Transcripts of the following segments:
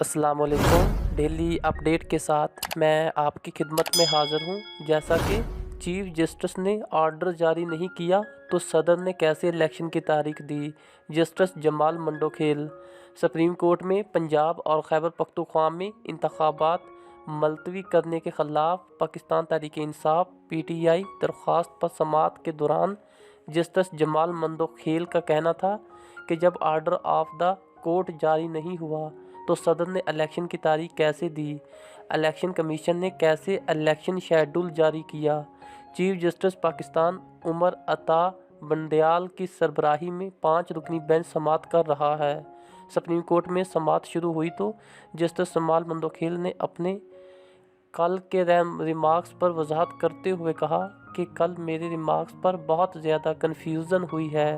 अस्सलाम वालेकुम। Daily update के साथ मैं आपकी खिदमत में हाज़िर हूँ। जैसा कि चीफ जस्टिस ने ऑर्डर जारी नहीं किया तो सदर ने कैसे इलेक्शन की तारीख दी। जस्टिस जमाल मंडोखेल। सुप्रीम कोर्ट में पंजाब और खैबर पख्तूनख्वा में इंतखाबात मुलतवी करने के ख़िलाफ़ पाकिस्तान तहरीक इंसाफ PTI दरख्वास्त पर समाअत के दौरान जस्टिस जमाल मंडोखेल का कहना था कि जब ऑर्डर ऑफ द कोर्ट जारी नहीं हुआ तो सदर ने इलेक्शन की तारीख कैसे दी। इलेक्शन कमीशन ने कैसे इलेक्शन शेड्यूल जारी किया। चीफ जस्टिस पाकिस्तान उमर अता बंदयाल की सरबराही में 5 रुकनी बेंच समाअत कर रहा है। सुप्रीम कोर्ट में समाअत शुरू हुई तो जस्टिस जमाल मंडोखेल ने अपने कल के रिमार्क्स पर वजाहत करते हुए कहा कि कल मेरे रिमार्क्स पर बहुत ज़्यादा कन्फ्यूज़न हुई है।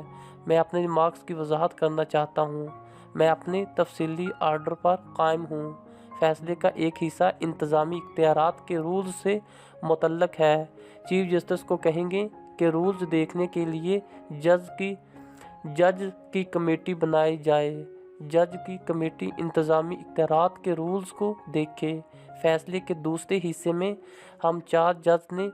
मैं अपने रिमार्क्स की वजाहत करना चाहता हूँ। मैं अपने तफसीली आर्डर पर कायम हूँ। फैसले का एक हिस्सा इंतज़ामी इख्तियारात के रूल्स से मुतल्लक है। चीफ जस्टिस को कहेंगे कि रूल्स देखने के लिए जज की कमेटी बनाई जाए। जज की कमेटी इंतज़ामी इख्तियारात के रूल्स को देखे। फैसले के दूसरे हिस्से में हम 4 जज ने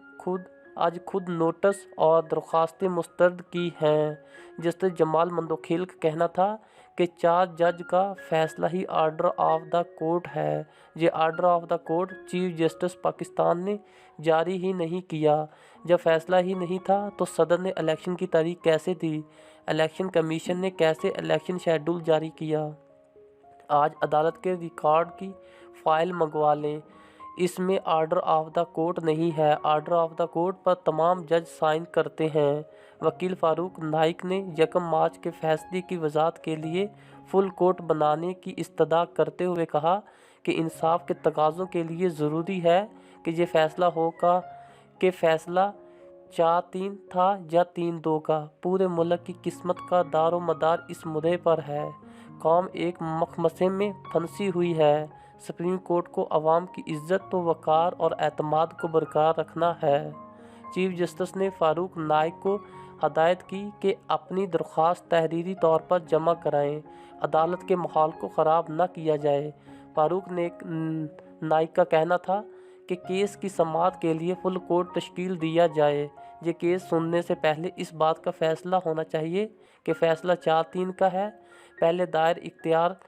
खुद नोटिस और दरख्वास्तें मुस्तरद की हैं। जस्टिस जमाल मंडोखेल का कहना था कि 4 जज का फैसला ही आर्डर ऑफ द कोर्ट है। ये order of the court chief justice Pakistan ने जारी ही नहीं किया। जब फैसला ही नहीं था तो सदर ने इलेक्शन की तारीख कैसे दी। इलेक्शन कमीशन ने कैसे इलेक्शन शेड्यूल जारी किया। आज अदालत के रिकॉर्ड की फ़ाइल मंगवा लें। इसमें आर्डर ऑफ द कोर्ट नहीं है। आर्डर ऑफ द कोर्ट पर तमाम जज साइन करते हैं। वकील फ़ारूक नाइक ने 1 मार्च के फैसले की वजाहत के लिए फुल कोर्ट बनाने की इस्तदा करते हुए कहा कि इंसाफ के तकाज़ों के लिए ज़रूरी है कि ये फैसला होगा कि फ़ैसला 4-3 था या 3-2 का। पूरे मुल्क की किस्मत का दारो मदार इस मुद्दे पर है। कौम एक मखमसे में फंसी हुई है। सुप्रीम कोर्ट को अवाम की इज़्ज़त व वक़ार और एतमाद को बरकरार रखना है। चीफ जस्टिस ने फ़ारूक नाइक को हदायत की कि अपनी दरख्वास्त तहरीरी तौर पर जमा कराएं। अदालत के माहौल को ख़राब न किया जाए। फ़ारूक नाइक का कहना था कि केस की समाअत के लिए फुल कोर्ट तश्कील दिया जाए। ये केस सुनने से पहले इस बात का फ़ैसला होना चाहिए कि फ़ैसला 4-3 का है। पहले दायर इख्तियार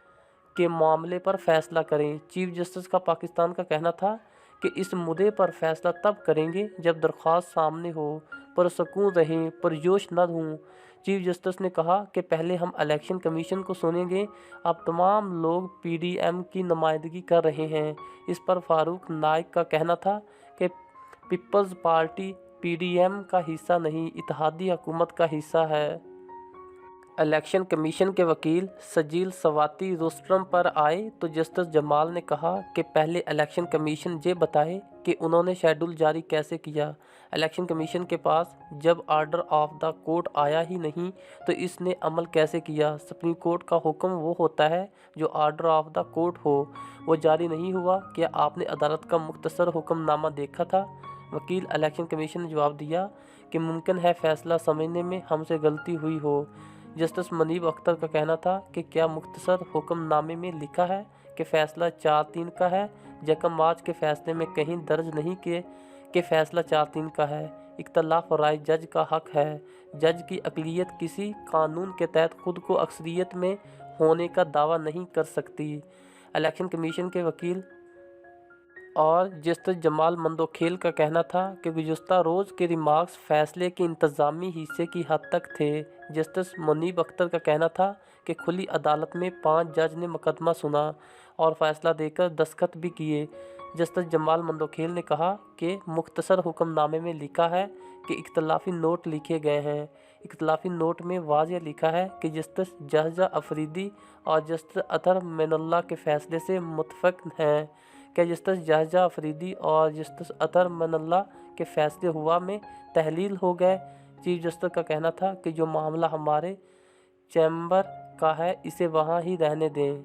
के मामले पर फैसला करें। चीफ जस्टिस का पाकिस्तान का कहना था कि इस मुद्दे पर फैसला तब करेंगे जब दरख्वास्त सामने हो, पुरसकून रहें, पुरजोश न हों। चीफ जस्टिस ने कहा कि पहले हम इलेक्शन कमीशन को सुनेंगे। अब तमाम लोग PDM की नुमाइंदगी कर रहे हैं। इस पर फ़ारूक नाइक का कहना था कि पीपल्स पार्टी PDM का हिस्सा नहीं, इत्तेहादी हुकूमत का हिस्सा है। इलेक्शन कमीशन के वकील सजील सवाती रोस्ट्रम पर आए तो जस्टिस जमाल ने कहा कि पहले इलेक्शन कमीशन ये बताए कि उन्होंने शेड्यूल जारी कैसे किया। इलेक्शन कमीशन के पास जब आर्डर ऑफ द कोर्ट आया ही नहीं तो इसने अमल कैसे किया। सुप्रीम कोर्ट का हुक्म वो होता है जो आर्डर ऑफ द कोर्ट हो। वो जारी नहीं हुआ। क्या आपने अदालत का मुख्तसर हुक्मनामा देखा था। वकील इलेक्शन कमीशन ने जवाब दिया कि मुमकिन है फ़ैसला समझने में हमसे गलती हुई हो। जस्टिस मुनीब अख्तर का कहना था कि क्या मुख्तसर हुक्मनामे में लिखा है कि फ़ैसला 4-3 का है। 1 मार्च के फ़ैसले में कहीं दर्ज नहीं कि फ़ैसला 4-3 का है। इख्तलाफ राय जज का हक है। जज की अक़लियत किसी कानून के तहत खुद को अक्सरियत में होने का दावा नहीं कर सकती। इलेक्शन कमीशन के वकील और जस्टिस जमाल मंडोखेल का कहना था कि गुज़श्ता रोज़ के रिमार्क्स फ़ैसले के इंतज़ामी हिस्से की हद तक थे। जस्टिस मुनीब अख्तर का कहना था कि खुली अदालत में 5 जज ने मुकदमा सुना और फ़ैसला देकर दस्तखत भी किए। जस्टिस जमाल मंडोखेल ने कहा कि मुख्तसर हुक्मनामे में लिखा है कि इख्तलाफी नोट लिखे गए हैं। इख्तलाफी नोट में वाज़ेह लिखा है कि जस्टिस जहजा अफरीदी और जस्टिस अतर मैनुल्लाह के फ़ैसले से मुत्तफ़िक़ हैं। क्या जस्टिस जहजा अफरीदी और जस्टिस अतर मैनुल्लाह के फ़ैसले हुआ में तहलील हो गए। चीफ जस्टिस का कहना था कि जो मामला हमारे चैम्बर का है इसे वहाँ ही रहने दें।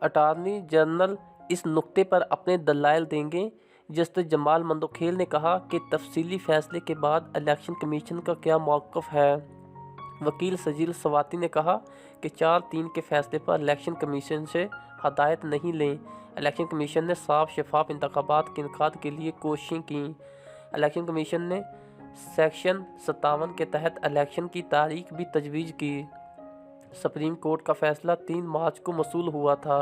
अटॉर्नी जनरल इस नुक्ते पर अपने दलाइल देंगे। जस्टिस जमाल मंडोखेल ने कहा कि तफसीली फ़ैसले के बाद इलेक्शन कमीशन का क्या मौक़िफ़ है। वकील सजील सवाती ने कहा कि 4-3 के फ़ैसले पर इलेक्शन कमीशन से हदायत नहीं लें। इलेक्शन कमीशन ने साफ शफाफ इंतखाबात के इनेकाद के लिए कोशिशें की। इलेक्शन कमीशन ने सेक्शन 57 के तहत इलेक्शन की तारीख भी तजवीज़ की। सुप्रीम कोर्ट का फैसला 3 मार्च को मौसूल हुआ था।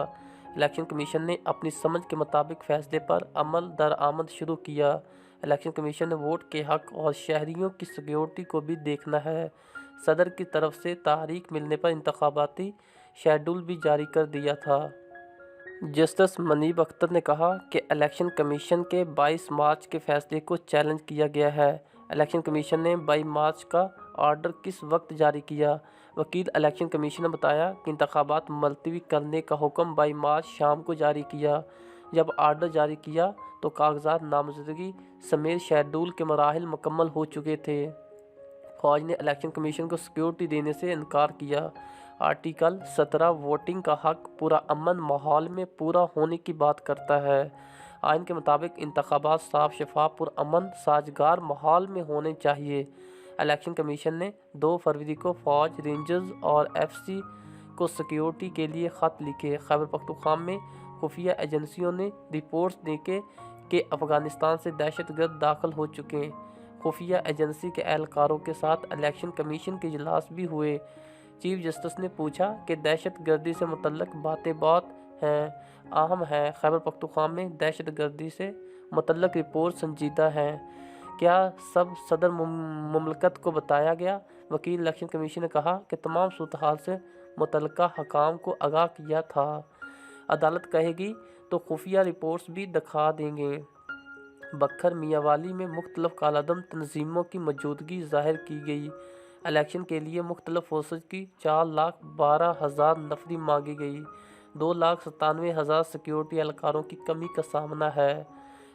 इलेक्शन कमीशन ने अपनी समझ के मुताबिक फैसले पर अमल दरआमद शुरू किया। इलेक्शन कमीशन ने वोट के हक और शहरियों की सिक्योरिटी को भी देखना है। सदर की तरफ से तारीख मिलने पर इंतखाबाती शेड्यूल भी जारी कर दिया था। जस्टिस मुनीब अख्तर ने कहा कि इलेक्शन कमीशन के 22 मार्च के फैसले को चैलेंज किया गया है। इलेक्शन कमीशन ने 22 मार्च का ऑर्डर किस वक्त जारी किया? वकील इलेक्शन कमीशन ने बताया कि इंतखाबात मुलतवी करने का हुक्म 22 मार्च शाम को जारी किया। जब ऑर्डर जारी किया तो कागजात नामजदगी समेत शेड्यूल के मराहिल मुकम्मल हो चुके थे। फौज ने इलेक्शन कमीशन को सिक्योरिटी देने से इनकार किया। आर्टिकल 17 वोटिंग का हक पूरा अमन माहौल में पूरा होने की बात करता है। आइन के मुताबिक इंतखाबात साफ शफाफ पुरअमन साजगार माहौल में होने चाहिए। इलेक्शन कमीशन ने 2 फरवरी को फौज, रेंजर्स और एफसी को सिक्योरिटी के लिए ख़त लिखे। खैबर पख्तूनख्वा में खुफिया एजेंसियों ने रिपोर्ट्स देके कि अफ़गानिस्तान से दहशतगर्द दाखिल हो चुके हैं। खुफिया एजेंसी के एहलकारों के साथ इलेक्शन कमीशन के इजलास भी हुए। चीफ जस्टिस ने पूछा कि दहशतगर्दी से मुतल्लक बातें बहुत हैं, अहम है। खैबर पख्तूनख्वा में दहशतगर्दी से मुतल्लक रिपोर्ट संजीदा है। क्या सब सदर मुमलकत को बताया गया? वकील इलेक्शन कमीशन ने कहा कि तमाम सूरत-हाल से मुतल्लका हकाम को आगाह किया था। अदालत कहेगी तो खुफिया रिपोर्ट्स भी दिखा देंगे। बखर मियांवाली में मुख्तलिफ कालादम तंजीमों की मौजूदगी ज़ाहिर की गई। इलेक्शन के लिए मुख्तलिफ फोर्सेज की 4,12,000 नफरी मांगी गई। 2,97,000 सिक्योरिटी एहलकारों की कमी का सामना है।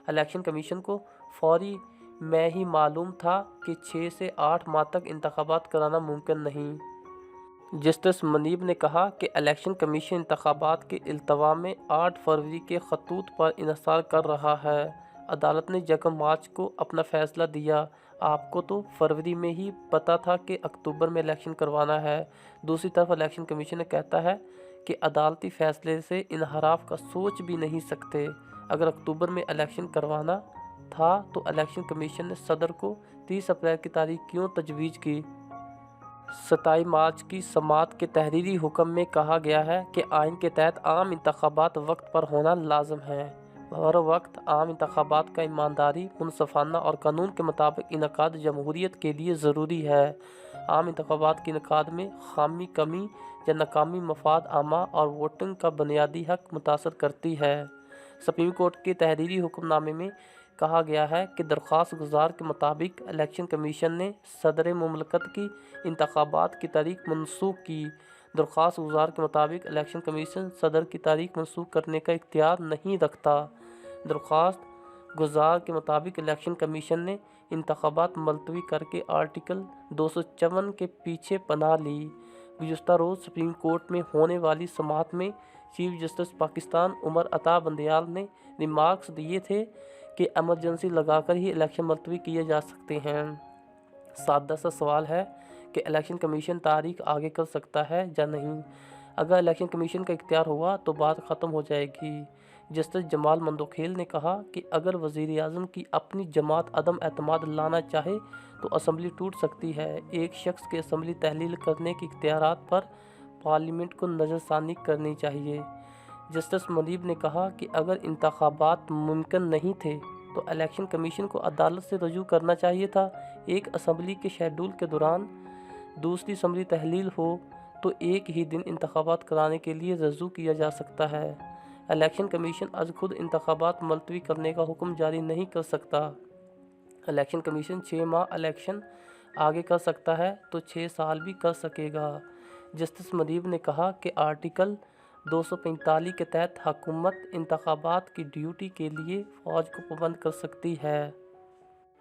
इलेक्शन कमीशन को फौरी में ही मालूम था कि 6 से 8 माह तक इंतखाबात कराना मुमकिन नहीं। जस्टिस मुनीब ने कहा कि इलेक्शन कमीशन इंतखाबात के इल्तवा में 8 फरवरी के खतूत पर इन्हिसार कर रहा है। अदालत ने 1 मार्च को अपना फैसला दिया। आपको तो फरवरी में ही पता था कि अक्टूबर में इलेक्शन करवाना है। दूसरी तरफ इलेक्शन कमीशन कहता है कि अदालती फैसले से इनहराफ का सोच भी नहीं सकते। अगर अक्टूबर में इलेक्शन करवाना था तो इलेक्शन कमीशन ने सदर को 30 अप्रैल की तारीख क्यों तजवीज़ की? 27 मार्च की समाअत के तहरीरी हुक्म में कहा गया है कि आइन के तहत आम इंतखाबात वक्त पर होना लाजम है। हर वक्त आम इंतखाबात का ईमानदारी, मुनसफ़ाना और कानून के मुताबिक इनेकाद जमहूरियत के लिए ज़रूरी है। आम इंतखाबात के इनेकाद में खामी, कमी या नाकामी मफाद आमा और वोटिंग का बुनियादी हक मुतासर करती है। सुप्रीम कोर्ट के तहरीरी हुक्मनामे में कहा गया है कि दरख्वास्त गुजार के मुताबिक इलेक्शन कमीशन ने सदर मुमलकत की इंतखाबात की तारीख मनसूख की। दरख्वास्त गुजार के मुताबिक इलेक्शन कमीशन सदर की तारीख मनसूख करने का इख्तियार नहीं रखता। दरख्वास्त गुजार के मुताबिक इलेक्शन कमीशन ने इंतखाबात मुलतवी करके आर्टिकल 254 के पीछे पनाह ली। गुज़श्ता रोज़ सुप्रीम कोर्ट में होने वाली समाअत में चीफ जस्टिस पाकिस्तान उमर अता बंदयाल ने रिमार्क्स दिए थे कि एमरजेंसी लगाकर ही इलेक्शन मुलतवी किए जा सकते हैं। सादा सा सवाल है कि इलेक्शन कमीशन तारीख आगे कर सकता है या नहीं। अगर इलेक्शन कमीशन का इख्तियार हुआ तो बात ख़त्म हो जाएगी। जस्टिस जमाल मंदोखेल ने कहा कि अगर वज़ीर आज़म की अपनी जमात अदम एतमाद लाना चाहे तो असम्बली टूट सकती है। एक शख्स के असम्बली तहलील करने के इख्तियारात पर पार्लियामेंट को नज़रसानी करनी चाहिए। जस्टिस मुनीब ने कहा कि अगर इंतखाबात मुमकिन नहीं थे तो इलेक्शन कमीशन को अदालत से रजू करना चाहिए था। एक असम्बली के शेड्यूल के दौरान दूसरी असम्बली तहलील हो तो एक ही दिन इंतखाबात कराने के लिए रजू किया जा सकता है। इलेक्शन कमीशन आज खुद इंतखाबात मुलतवी करने का हुक्म जारी नहीं कर सकता। इलेक्शन कमीशन 6 माह इलेक्शन आगे कर सकता है तो 6 साल भी कर सकेगा। जस्टिस मुनीब ने कहा कि आर्टिकल 245 के तहत हुकूमत इंतखाबात की ड्यूटी के लिए फ़ौज को पाबंद कर सकती है।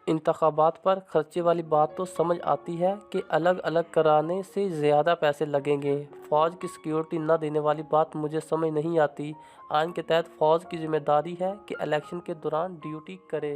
इंतखाबात पर खर्चे वाली बात तो समझ आती है कि अलग अलग कराने से ज़्यादा पैसे लगेंगे। फ़ौज की सिक्योरिटी न देने वाली बात मुझे समझ नहीं आती। आइन के तहत फ़ौज की जिम्मेदारी है कि इलेक्शन के दौरान ड्यूटी करे।